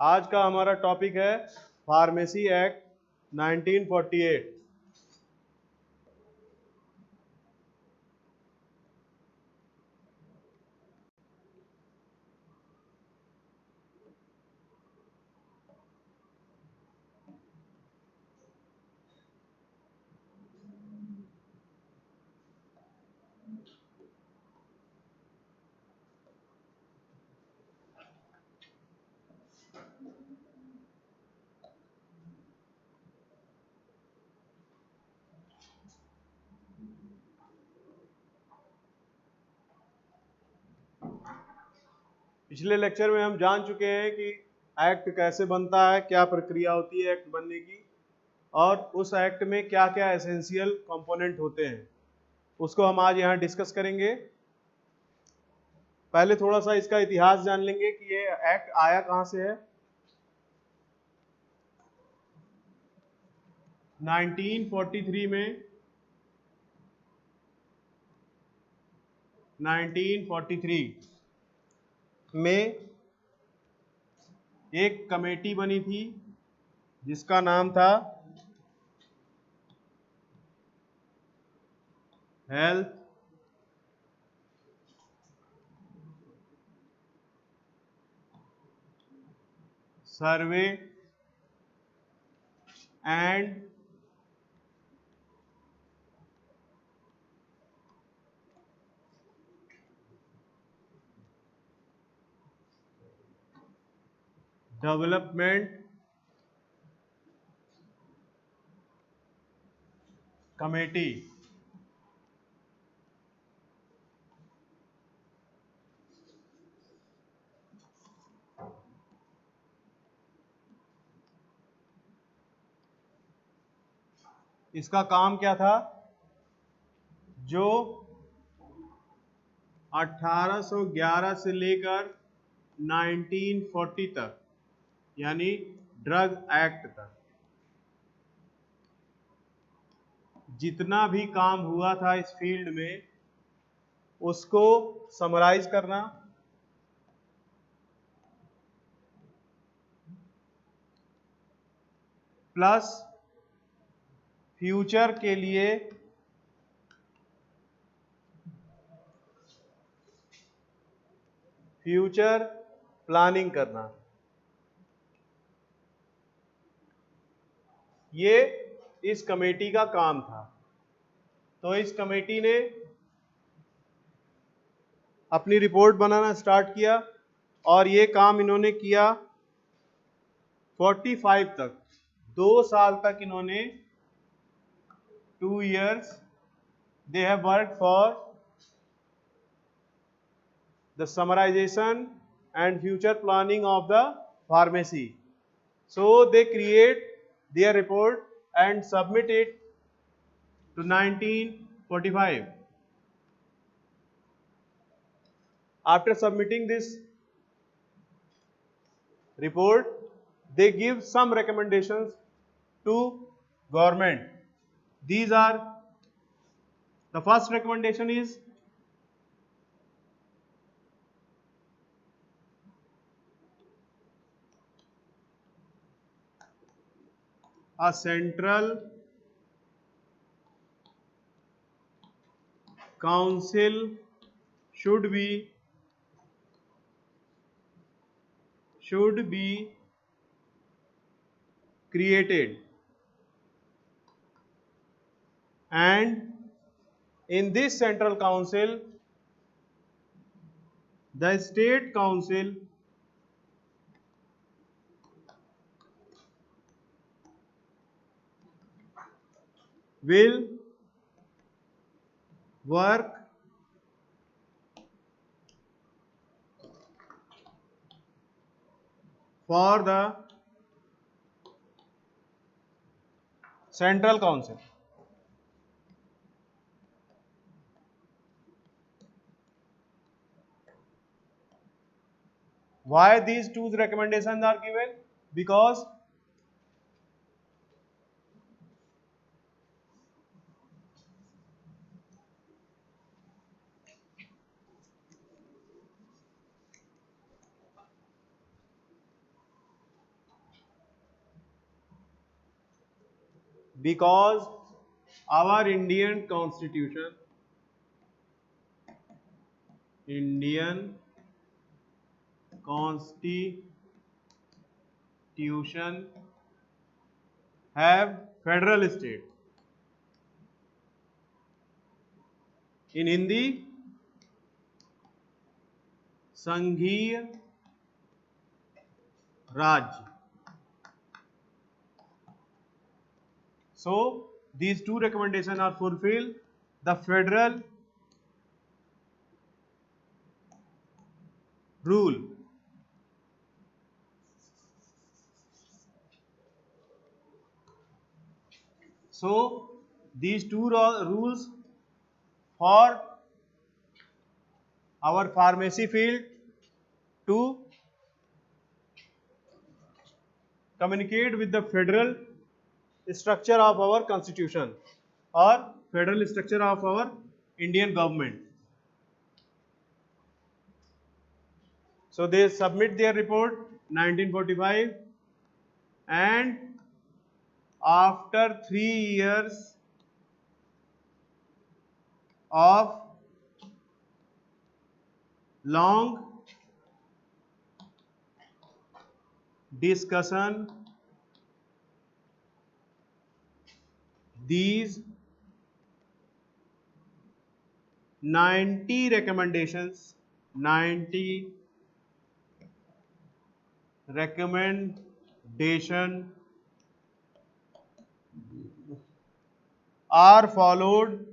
आज का हमारा टॉपिक है फार्मेसी एक्ट 1948। पिछले लेक्चर में हम जान चुके हैं कि एक्ट कैसे बनता है, क्या प्रक्रिया होती है एक्ट बनने की, और उस एक्ट में क्या क्या एसेंशियल कंपोनेंट होते हैं, उसको हम आज यहाँ डिस्कस करेंगे। पहले थोड़ा सा इसका इतिहास जान लेंगे कि ये एक्ट आया कहाँ से है। 1943 में 1943 में एक कमेटी बनी थी जिसका नाम था health survey and development committee. इसका काम क्या था? जो 1811 से लेकर 1940 तक, यानी ड्रग एक्ट तक जितना भी काम हुआ था इस फील्ड में, उसको समराइज करना, प्लस फ्यूचर के लिए फ्यूचर प्लानिंग करना। ये इस कमेटी का काम था। तो इस कमेटी ने अपनी रिपोर्ट बनाना स्टार्ट किया और ये काम इन्होंने किया 45 तक, 2 साल तक इन्होंने 2 years they have worked for the summarization and future planning of the pharmacy. So they create their report and submit it to 1945. After submitting this report, they give some recommendations to government. These are, the first recommendation is a central council should be created, and in this central council the state council will work for the central council. Why these two recommendations are given? Because because our Indian Constitution have federal state. In Hindi, संघीय राज्य. So these two recommendations are fulfilled. The federal rule so these two rules for our pharmacy field to communicate with the federal structure of our constitution or federal structure of our Indian government. So they submit their report 1945, and after 3 years of long discussion, these 90 recommendations are followed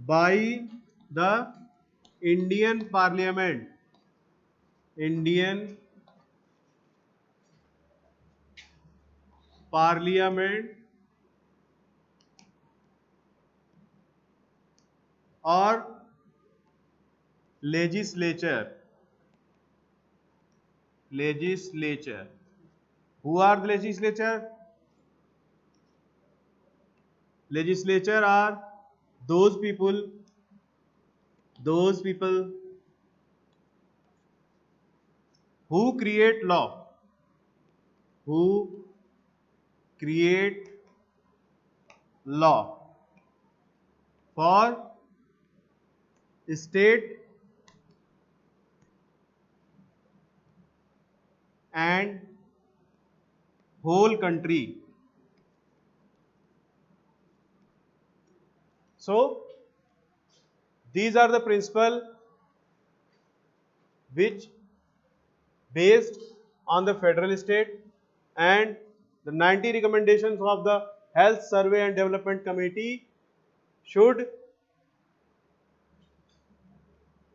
by the Indian Parliament. Or legislature. Who are the legislature? Legislature are those people who create law, for state and whole country. So these are the principles which based on the federal state, and the 90 recommendations of the Health Survey and Development Committee should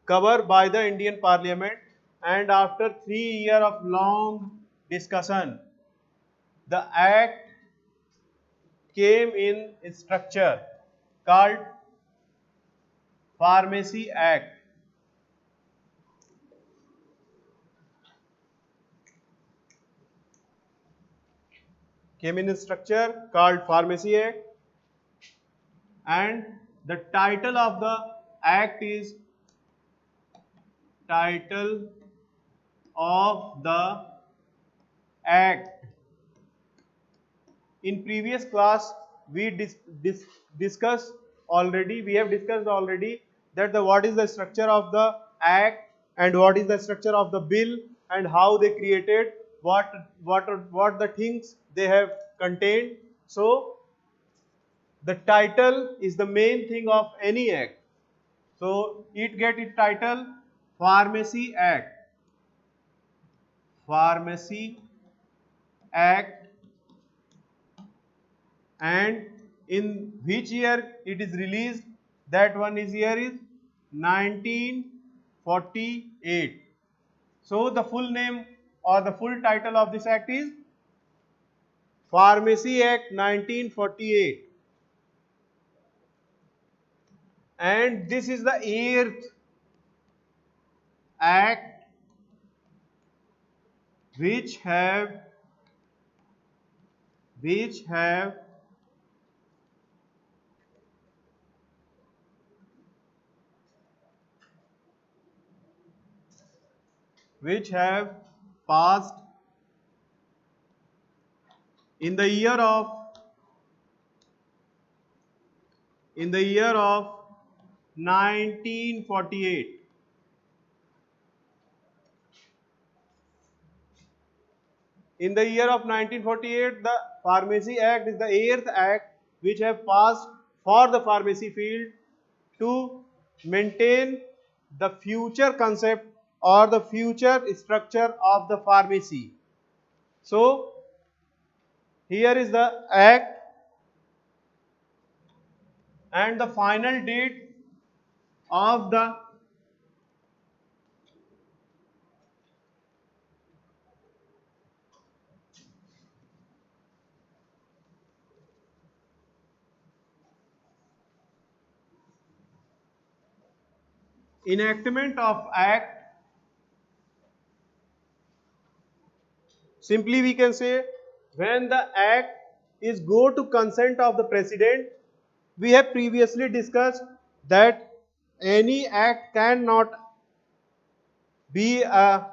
cover by the Indian Parliament. And after 3 years of long discussion, the act came in a structure called Pharmacy Act. And the title of the act is in previous class we discussed already that what is the structure of the act and what is the structure of the bill and how they created, what the things they have contained. So the title is the main thing of any act. So it get its title Pharmacy Act. And in which year it is released? That one is year is 1948. So the full name or the full title of this act is Pharmacy Act 1948. And this is the 8th act which have passed in the year of 1948. In the year of 1948, the Pharmacy Act is the 8th act which have passed for the pharmacy field to maintain the future concept or the future structure of the pharmacy. So, here is the act and the final date of the enactment of act. Simply we can say, when the act is go to consent of the president. We have previously discussed that any act cannot be a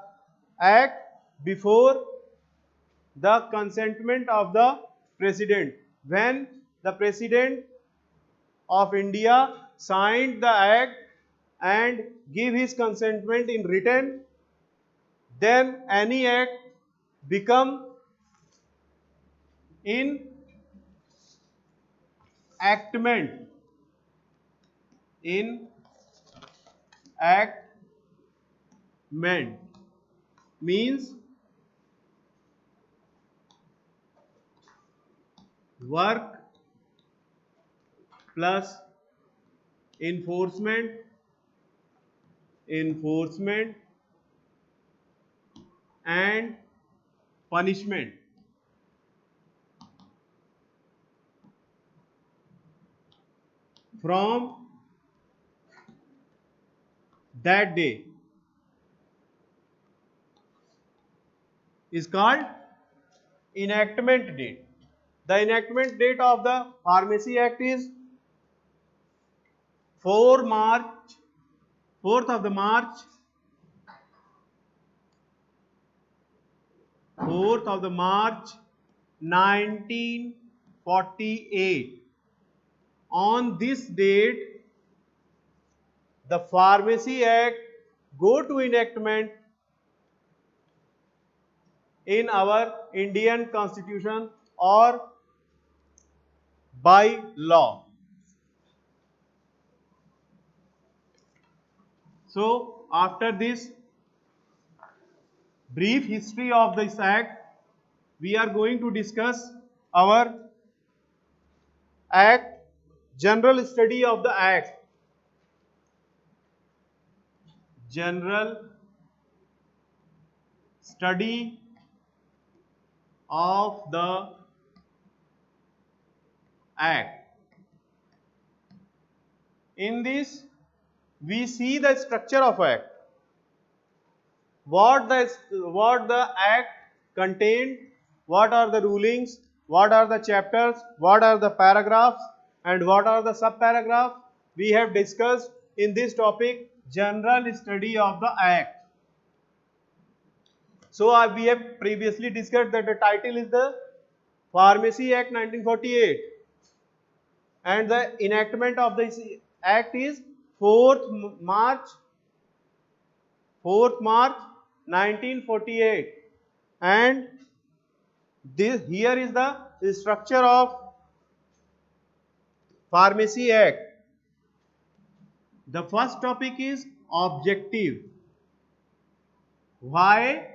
act before the consentment of the president. When the president of India signed the act and give his consentment in written, then any act become in actment, in actment means work plus enforcement and punishment. From that day is called enactment date. The enactment date of the Pharmacy Act is 4 March, 4th of the March, 4th of the March 1948. On this date, the Pharmacy Act go to enactment in our Indian Constitution or by law. So, after this brief history of this act, we are going to discuss our act, general study of the act. General study of the act. In this, we see the structure of act. What the act contained, what are the rulings, what are the chapters, what are the paragraphs, and what are the subparagraphs. We have discussed in this topic, general study of the act. So we have previously discussed that the title is the Pharmacy Act 1948 and the enactment of this act is 4th March 1948, and this here is the structure of Pharmacy Act. The first topic is objective. Why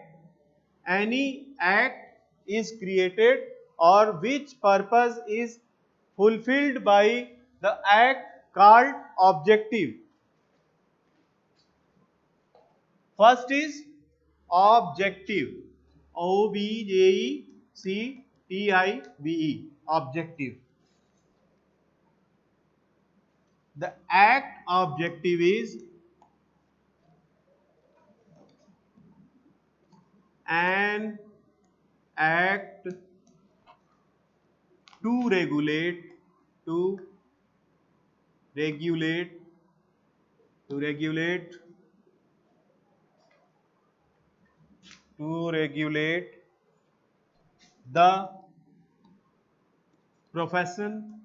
any act is created or which purpose is fulfilled by the act called objective. First is objective. objective. Objective. The act objective is an act to regulate to regulate the profession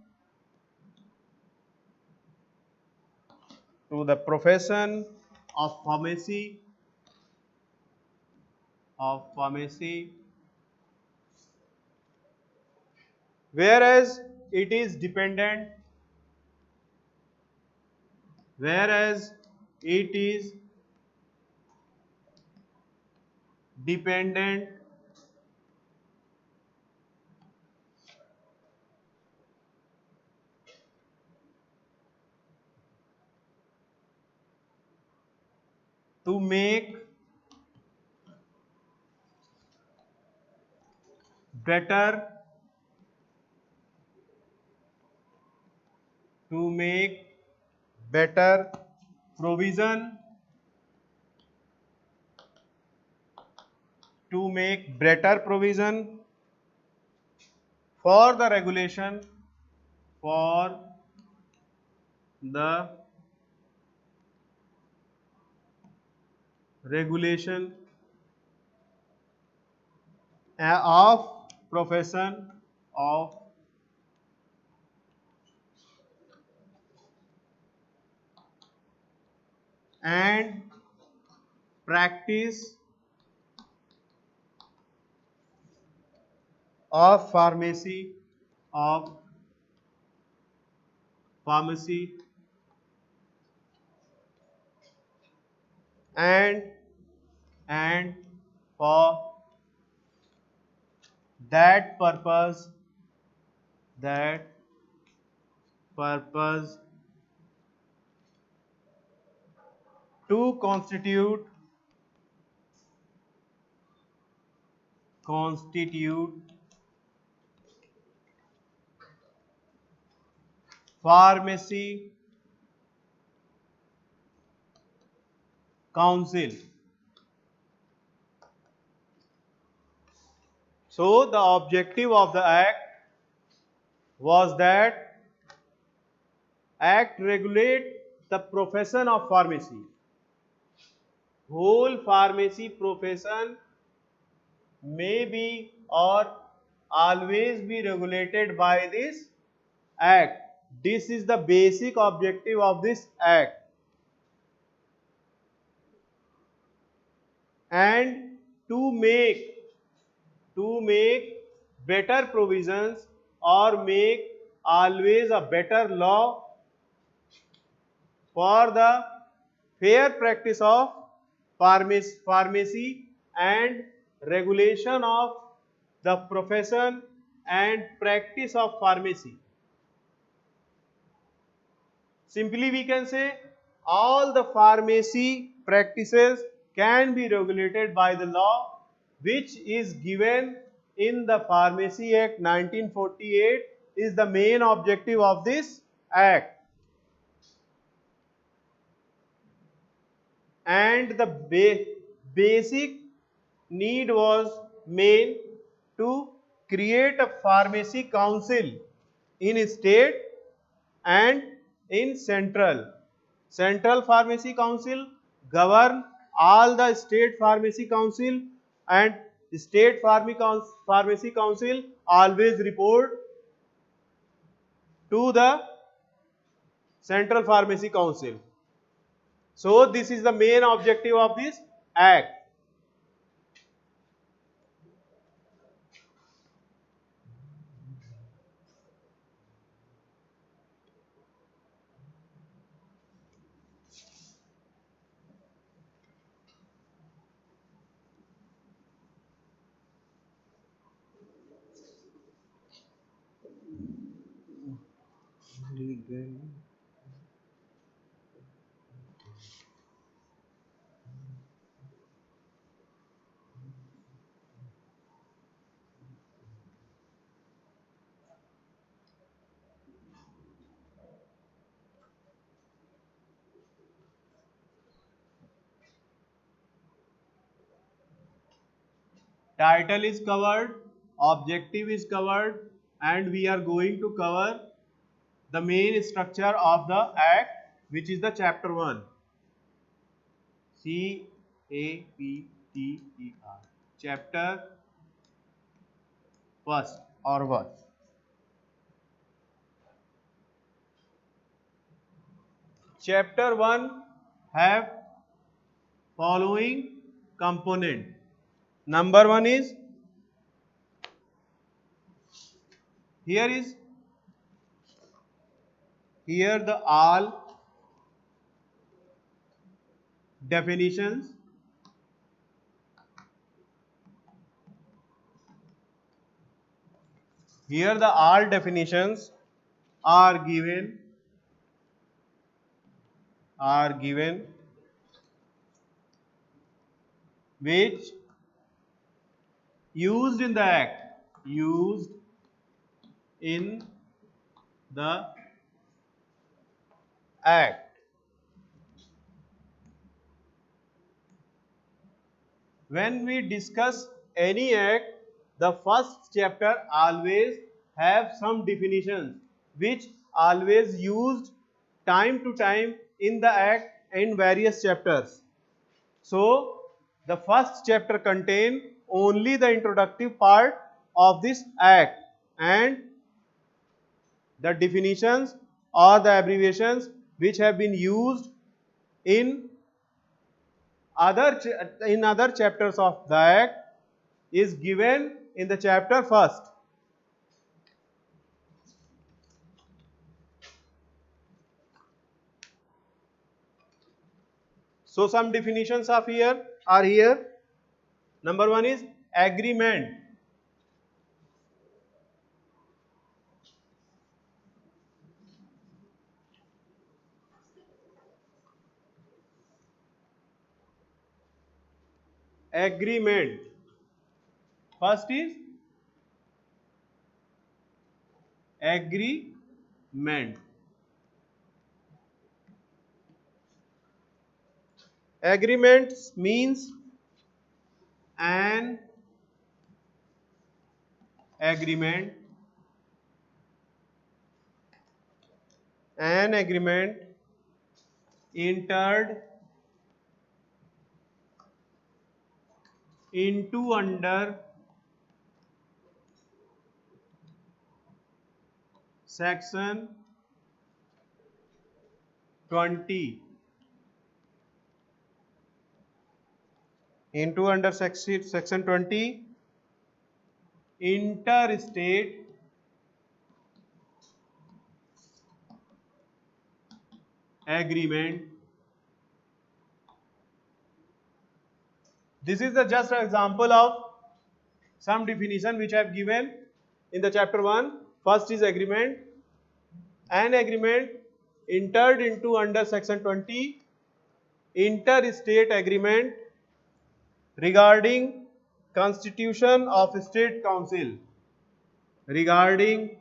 of pharmacy, whereas it is dependent whereas it is dependent to make better to make better provision to make better provision for the regulation for the regulation of profession of and practice of of pharmacy and and for that purpose to constitute pharmacy council. So the objective of the act regulate the profession of pharmacy. Whole pharmacy profession may be or always be regulated by this act. This is the basic objective of this act. And to make better provisions or make always a better law for the fair practice of pharmacy and regulation of the profession and practice of pharmacy. Simply we can say all the pharmacy practices can be regulated by the law which is given in the Pharmacy Act 1948 is the main objective of this act. And the basic need was made to create a pharmacy council in state and in central pharmacy council govern all the state pharmacy council, and state pharmacy council always report to the central pharmacy council. So this is the main objective of this act. Title is covered, objective is covered, and we are going to cover the main structure of the act, which is the chapter 1. CAPTER. chapter first or what? Chapter 1 have following component. Number 1 is, here is, here the all definitions, here the all definitions are given which used in the act. When we discuss any act, the first chapter always have some definitions which always used time to time in the act in various chapters. So the first chapter contain only the introductory part of this act, and the definitions or the abbreviations which have been used in other chapters of the act is given in the chapter first. So some definitions of here are here. Number 1 is agreement. Agreement. First is agreement. Agreement means an agreement entered into under section 20 section 20 interstate agreement. This is the just example of some definition which I have given in the chapter 1. First is agreement. An agreement entered into under section 20 interstate agreement regarding constitution of state council, regarding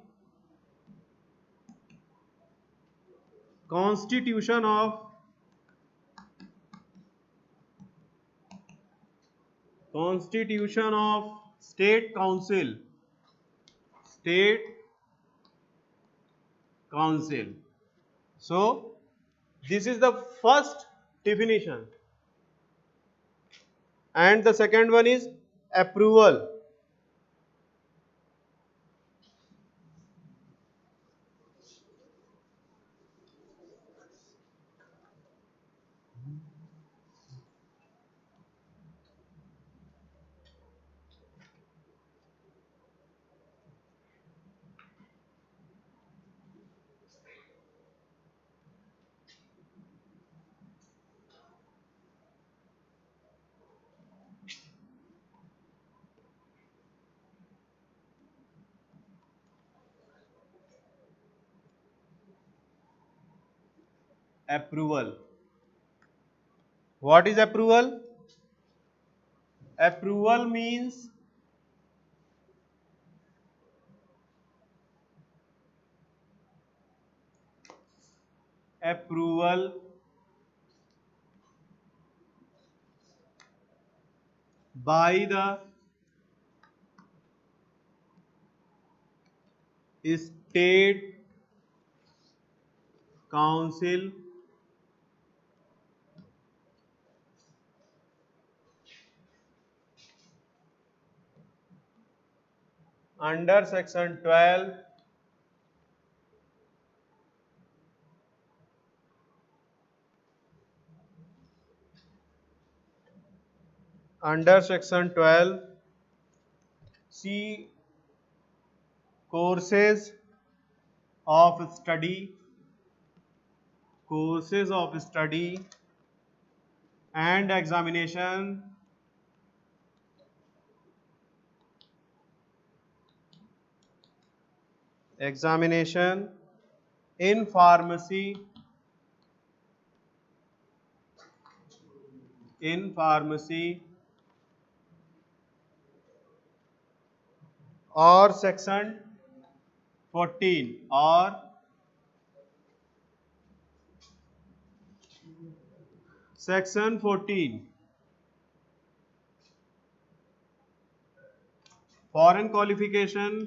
constitution of state council, So this is the first definition, and the second one is approval. Approval. What is approval? Approval means approval by the state council under section 12 under section 12 see courses of study and examination in pharmacy or section 14 or section 14 foreign qualification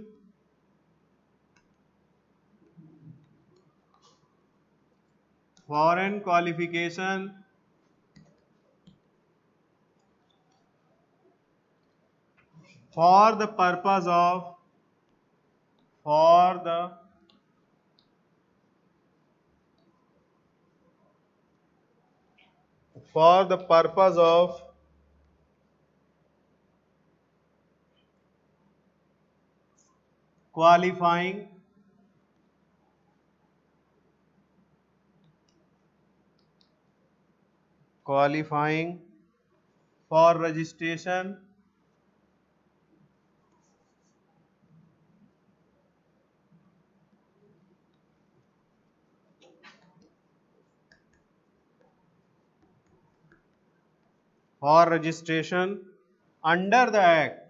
for the purpose of qualifying for registration under the act.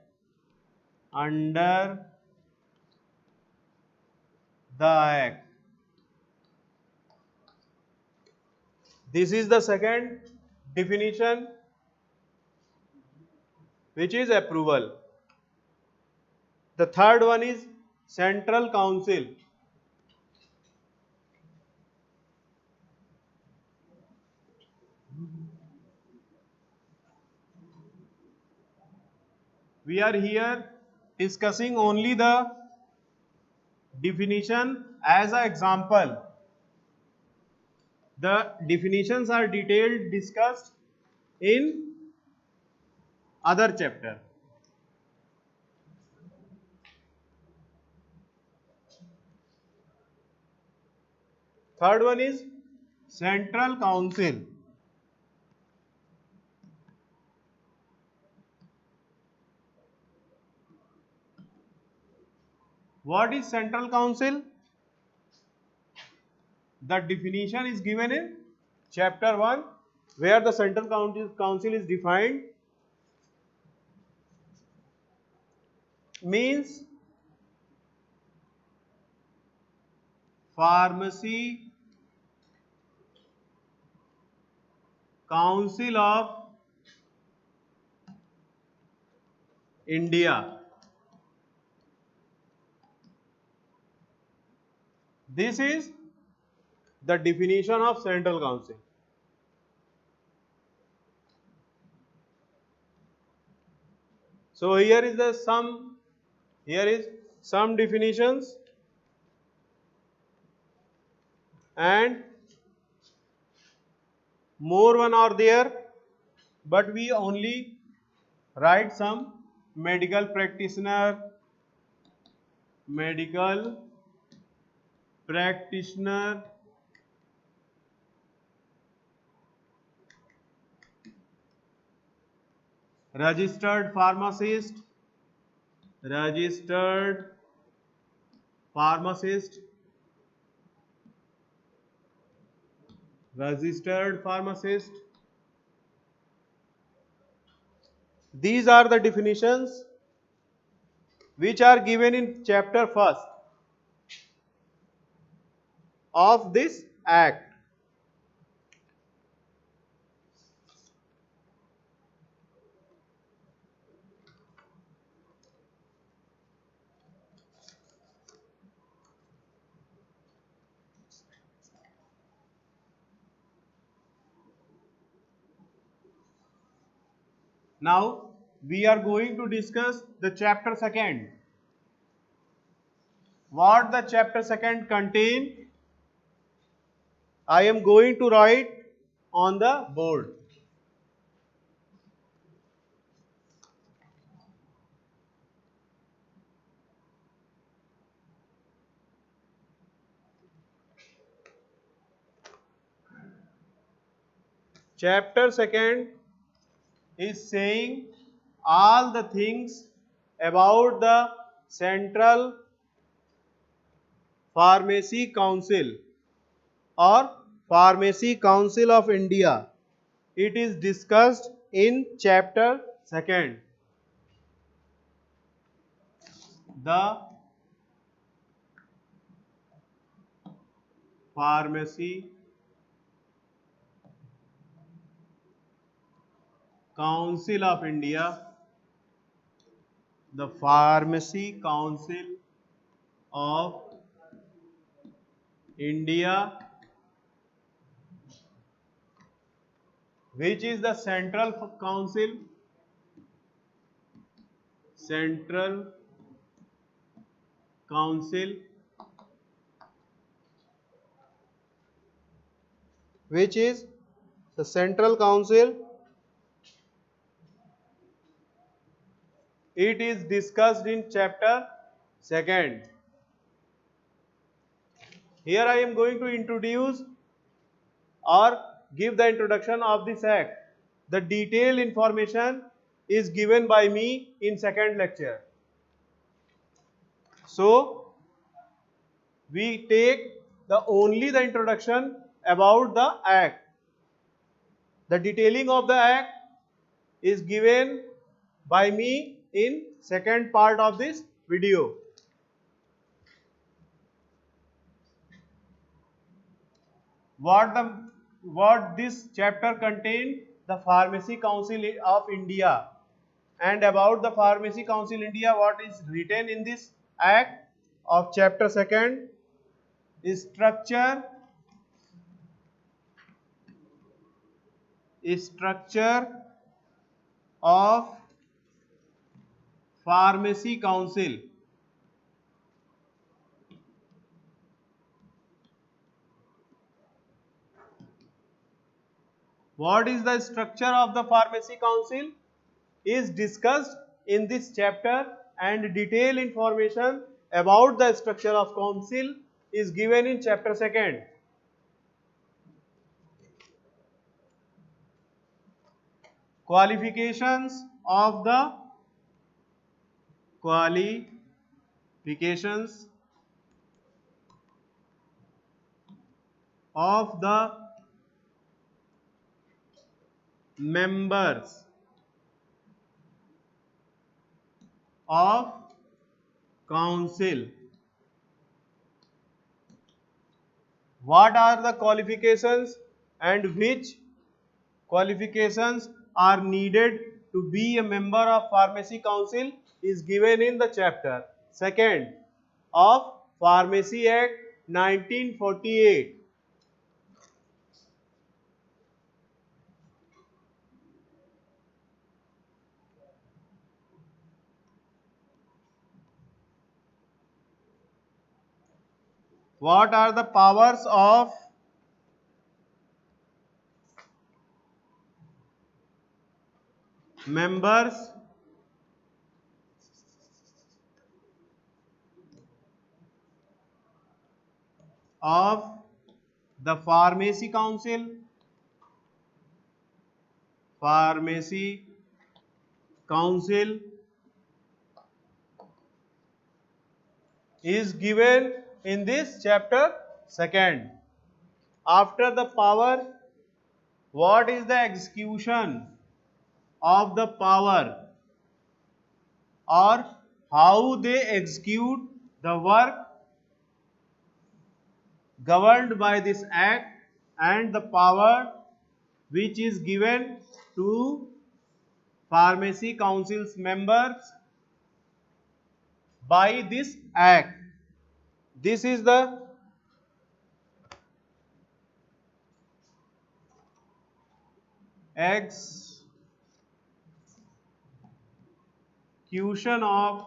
This is the second definition, which is approval. The third one is Central Council. We are here discussing only the definition as an example. The definitions are detailed discussed in other chapter. Third one is Central Council. What is Central Council? The definition is given in chapter 1, where the Central Council is defined. Means Pharmacy Council of India. This is the definition of Central Council. So here is some definitions, and more one are there, but we only write some medical practitioner, registered pharmacist, These are the definitions which are given in chapter 1 of this act. Now we are going to discuss the chapter 2. What the chapter second contain? I am going to write on the board. Chapter second is saying all the things about the Central Pharmacy Council or Pharmacy Council of India. It is discussed in chapter second. The Pharmacy Council of India. The Pharmacy Council of India, which is the Central Council, Central Council, which is the Central Council. It is discussed in chapter second. Here I am going to introduce or give the introduction of this act. The detailed information is given by me in second lecture. So we take only the introduction about the act. The detailing of the act is given by me in second part of this video. What this chapter contains? The Pharmacy Council of India. And about the Pharmacy Council India, what is written in this act of chapter second is structure of Pharmacy Council. What is the structure of the Pharmacy Council is discussed in this chapter, and detailed information about the structure of council is given in chapter second. Qualifications of the members of council. What are the qualifications and which qualifications are needed to be a member of Pharmacy Council is given in the chapter second of Pharmacy Act 1948. What are the powers of members of the Pharmacy Council? Pharmacy Council is given in this chapter second. After the power, what is the execution of the power or how they execute the work governed by this act, and the power which is given to Pharmacy Council's members by this act. This is the execution of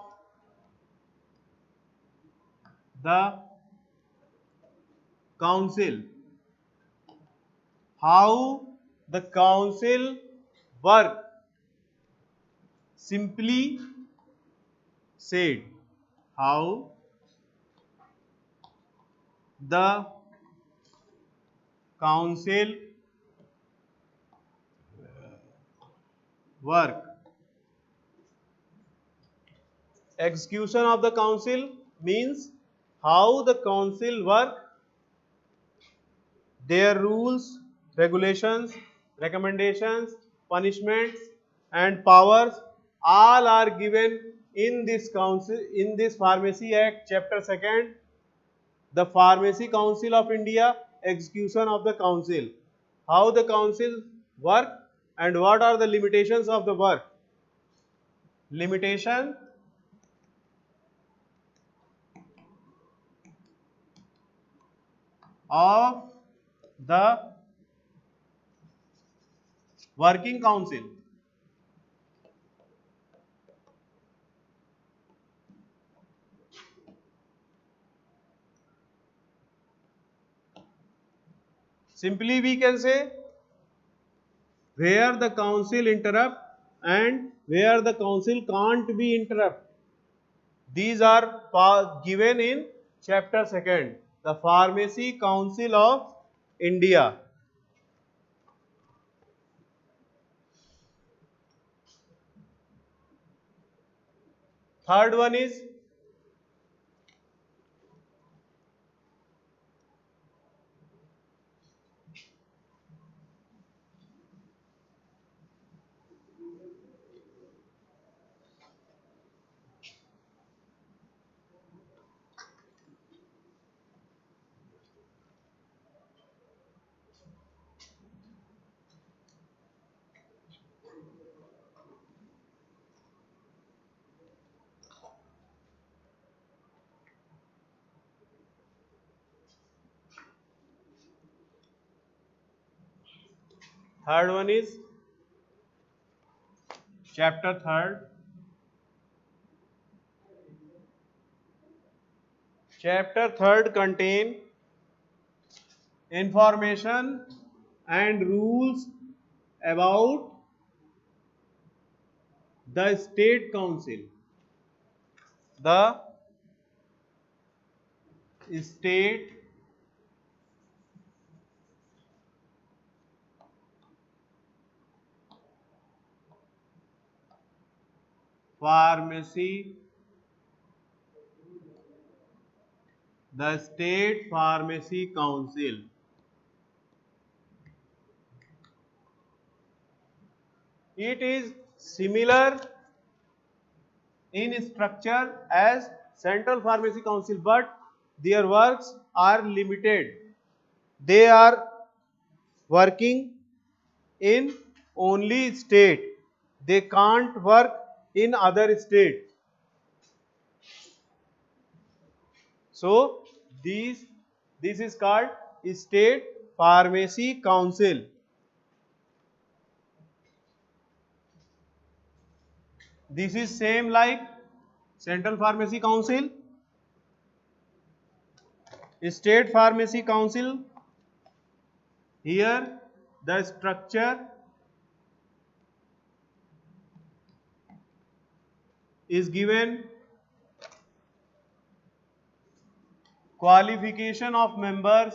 the council. How the council work. Simply said, how the council work. Execution of the council means how the council work, their rules, regulations, recommendations, punishments and powers all are given in this council, in this Pharmacy Act chapter 2nd, the Pharmacy Council of India, execution of the council, how the council work and what are the limitations of the work. Limitation of the working council. Simply we can say where the council interrupt and where the council can't be interrupt. These are given in chapter 2nd, the Pharmacy Council of India. Third one is third one is chapter 3rd. Chapter 3rd contain information and rules about the state council. The state pharmacy, the state pharmacy council. It is similar in structure as Central Pharmacy Council, but their works are limited. They are working in only state. They can't work in other state. So this is called State Pharmacy Council. This is same like Central Pharmacy Council. State Pharmacy Council, here the structure is given, qualification of members,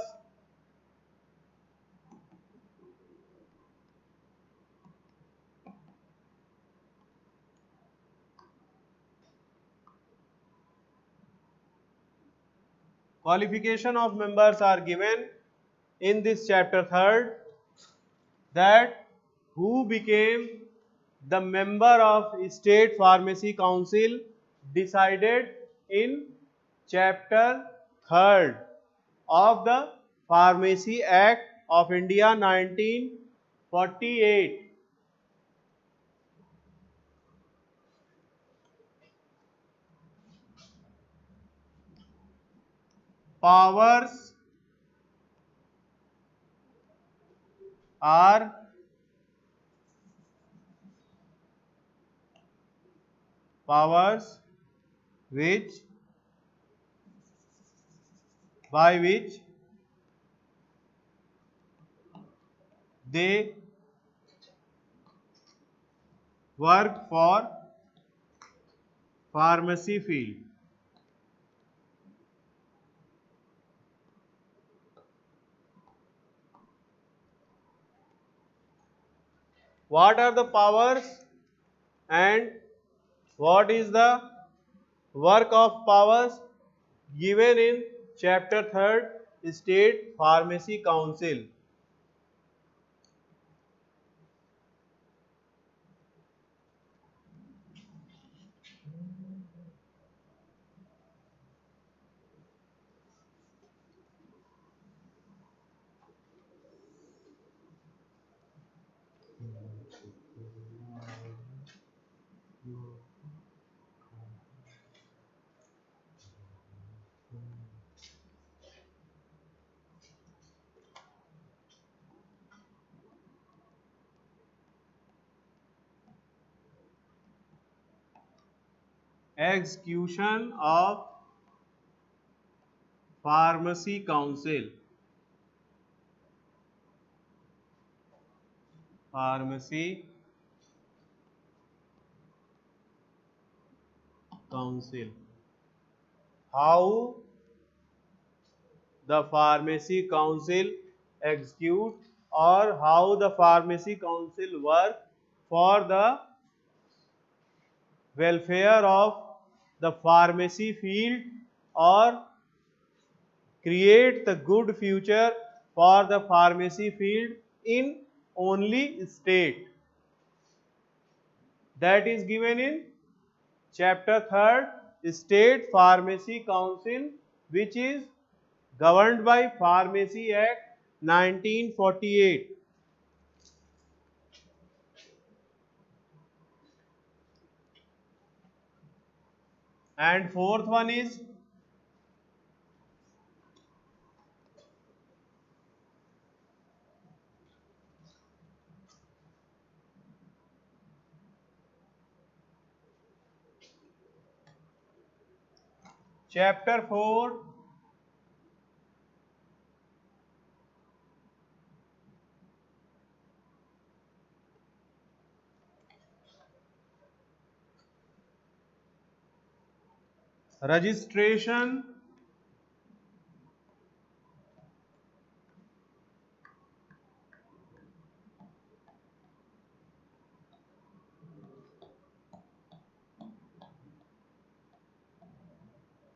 are given in this chapter 3rd, that who became the member of State Pharmacy Council decided in chapter 3rd of the Pharmacy Act of India 1948. Powers are powers which by which they work for pharmacy field. What are the powers and what is the work of powers given in chapter 3rd State Pharmacy Council? Execution of Pharmacy Council. Pharmacy Council. How the Pharmacy Council execute or how the Pharmacy Council work for the welfare of the pharmacy field or create the good future for the pharmacy field in only state. That is given in chapter 3rd State Pharmacy Council, which is governed by Pharmacy Act 1948. And fourth one is chapter 4 registration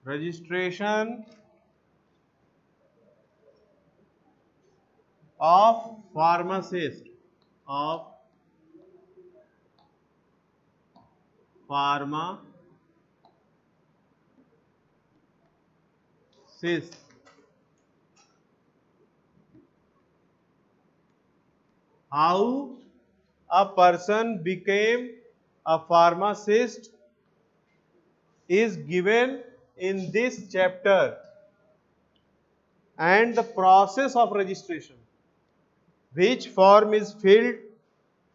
registration of pharmacist of pharmacist. How a person became a pharmacist is given in this chapter, and the process of registration, which form is filled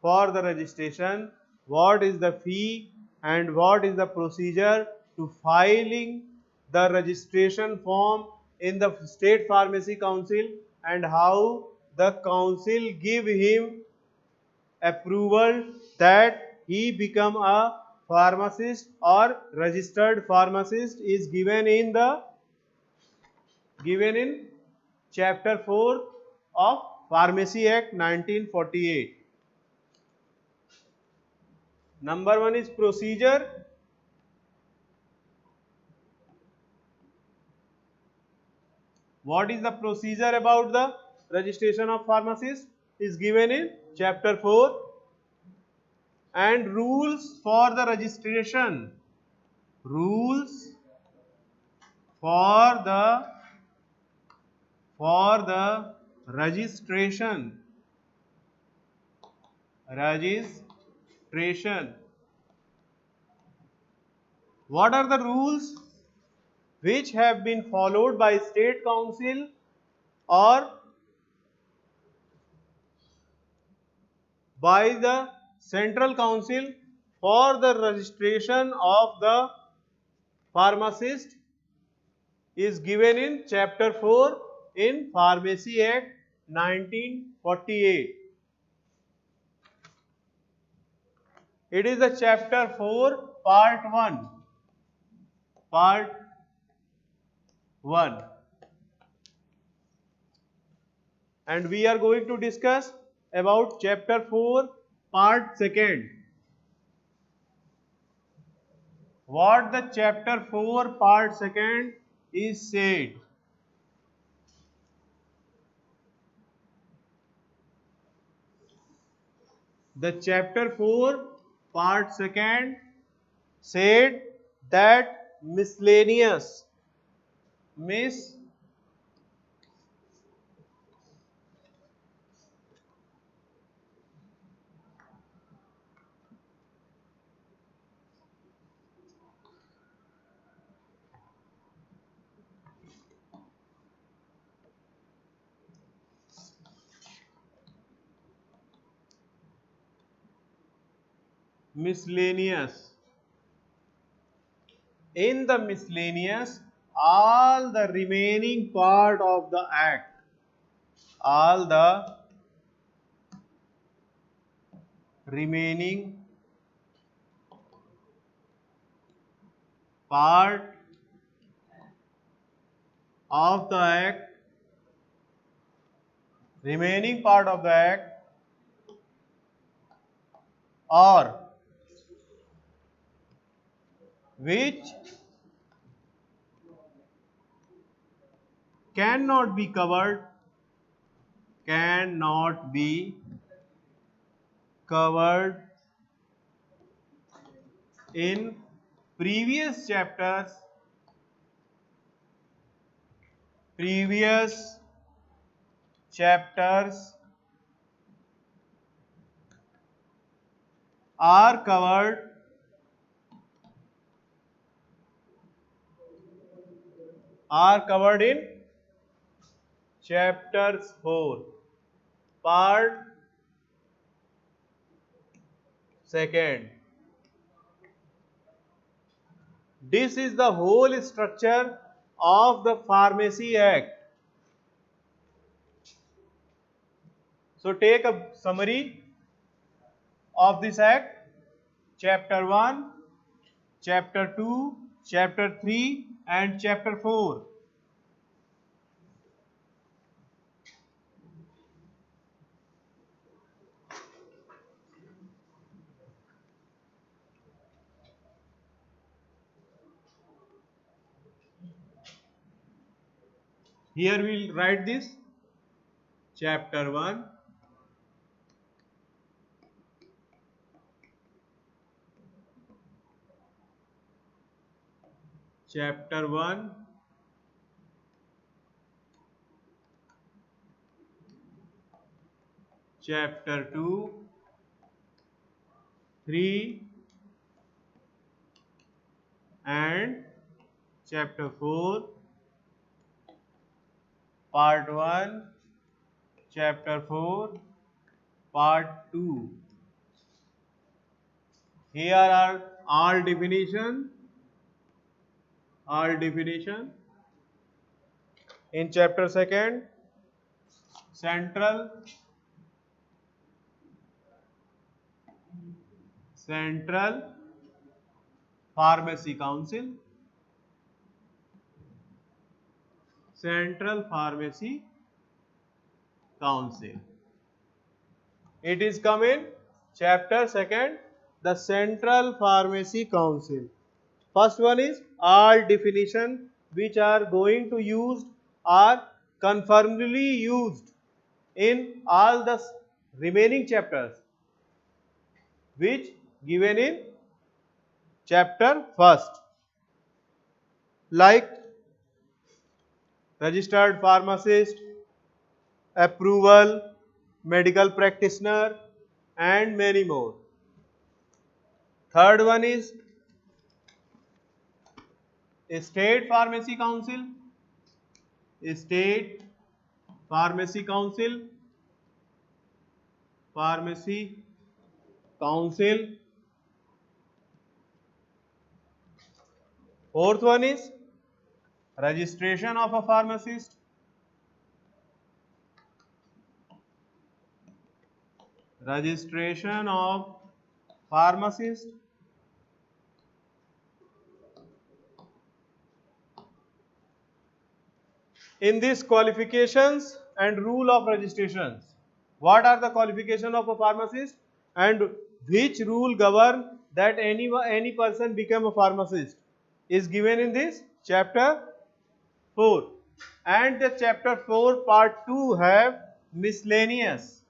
for the registration, what is the fee and what is the procedure to filing the registration form in the State Pharmacy Council, and how the council give him approval that he become a pharmacist or registered pharmacist is given in chapter 4 of Pharmacy Act 1948. Number 1 is procedure. What is the procedure about the registration of pharmacist is given in chapter 4, and rules for the registration. Rules for the registration. What are the rules which have been followed by State Council or by the Central Council for the registration of the pharmacist is given in chapter 4 in Pharmacy Act 1948. It is the chapter 4 part 1. Part 1. And we are going to discuss about chapter 4 part 2. What the chapter 4 part 2 is said. The chapter 4 part 2 said that miscellaneous in the miscellaneous, all the remaining part of the act, all the remaining part of the act, or which cannot be covered in previous chapters are covered in chapters 4 part 2. This is the whole structure of the Pharmacy Act. So take a summary of this act. Chapter 1, chapter 2, chapter 3 and chapter 4. Here we'll write this. Chapter 1, chapter 1, chapter 2, 3 and chapter 4, part 1, chapter 4, part 2. Here are all definition. In chapter 2, Central Pharmacy Council. It is come in chapter 2, the Central Pharmacy Council. First one is all definition which are going to used are confirmedly used in all the remaining chapters which given in chapter 1, like registered pharmacist, approval, medical practitioner and many more. Third one is State Pharmacy Council. Fourth one is registration of a pharmacist, registration of pharmacist, in these qualifications and rule of registrations. What are the qualification of a pharmacist and which rule govern that any person become a pharmacist is given in this chapter 4. And the chapter 4 part 2 have miscellaneous.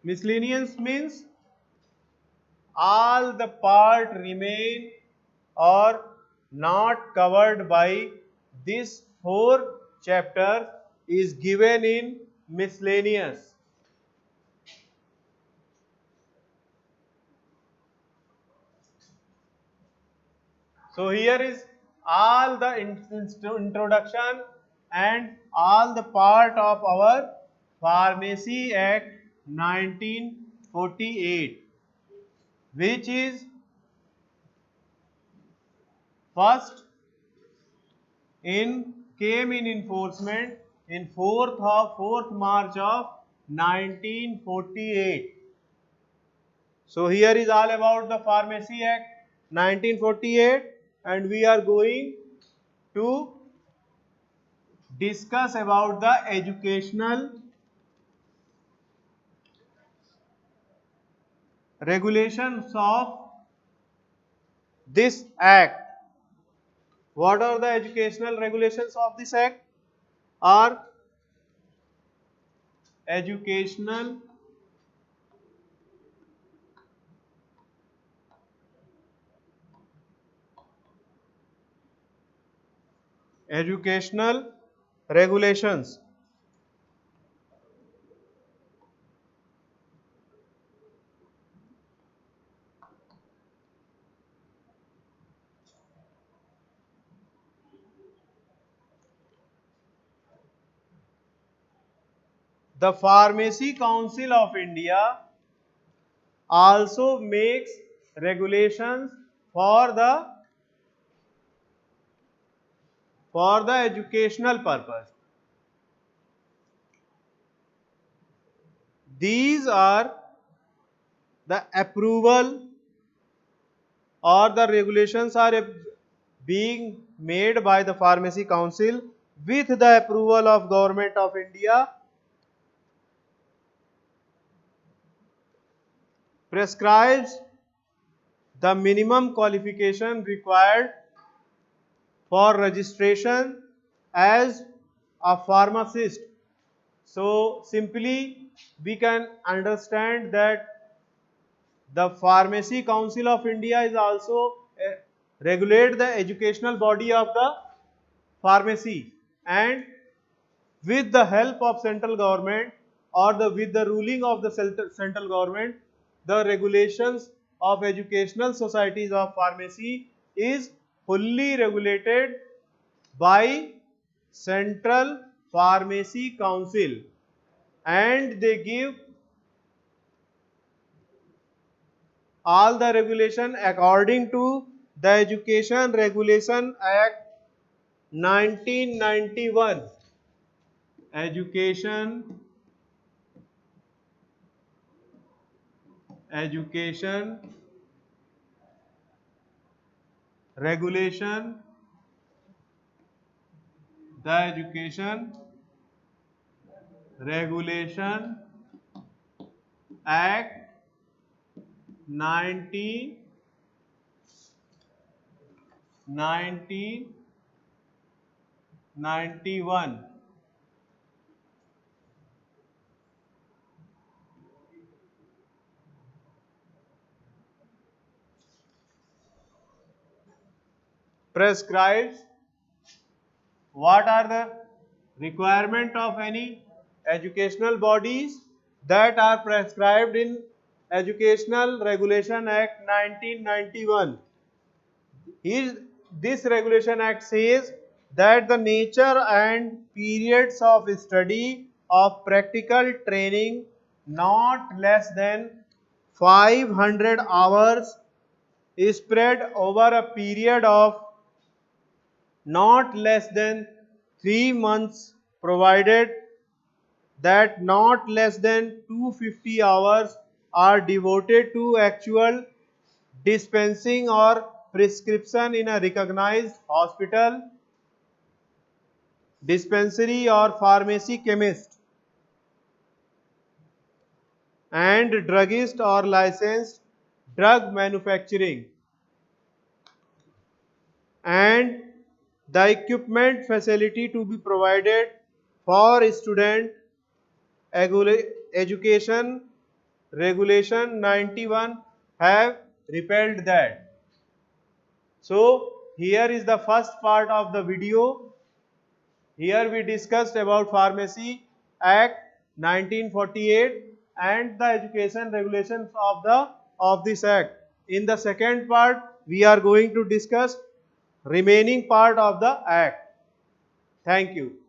Miscellaneous means all the part remain or not covered by this 4 chapter is given in miscellaneous. So here is all the introduction and all the part of our Pharmacy Act 1948, which is first came in enforcement in 4th March of 1948. So here is all about the Pharmacy Act 1948, and we are going to discuss about the educational regulations of this act. What are the educational regulations of this act? Are educational regulations. The Pharmacy Council of India also makes regulations for the educational purpose. These are the approval or the regulations are being made by the Pharmacy Council with the approval of Government of India, prescribes the minimum qualification required for registration as a pharmacist. So simply we can understand that the Pharmacy Council of India is also regulate the educational body of the pharmacy, and with the help of central government or with the ruling of the central government, the regulations of educational societies of pharmacy is fully regulated by Central Pharmacy Council, and they give all the regulation according to the Education Regulation Act 1991. Education Regulation, the Education Regulation Act 1991. Prescribes what are the requirement of any educational bodies that are prescribed in Educational Regulation Act 1991. This Regulation Act says that the nature and periods of study of practical training not less than 500 hours spread over a period of not less than 3 months, provided that not less than 250 hours are devoted to actual dispensing or prescription in a recognized hospital, dispensary or pharmacy chemist, and druggist or licensed drug manufacturing, and the equipment facility to be provided for student education regulation 91 have repealed that. So here is the first part of the video. Here we discussed about Pharmacy Act 1948 and the education regulations of this act. In the second part we are going to discuss remaining part of the act. Thank you.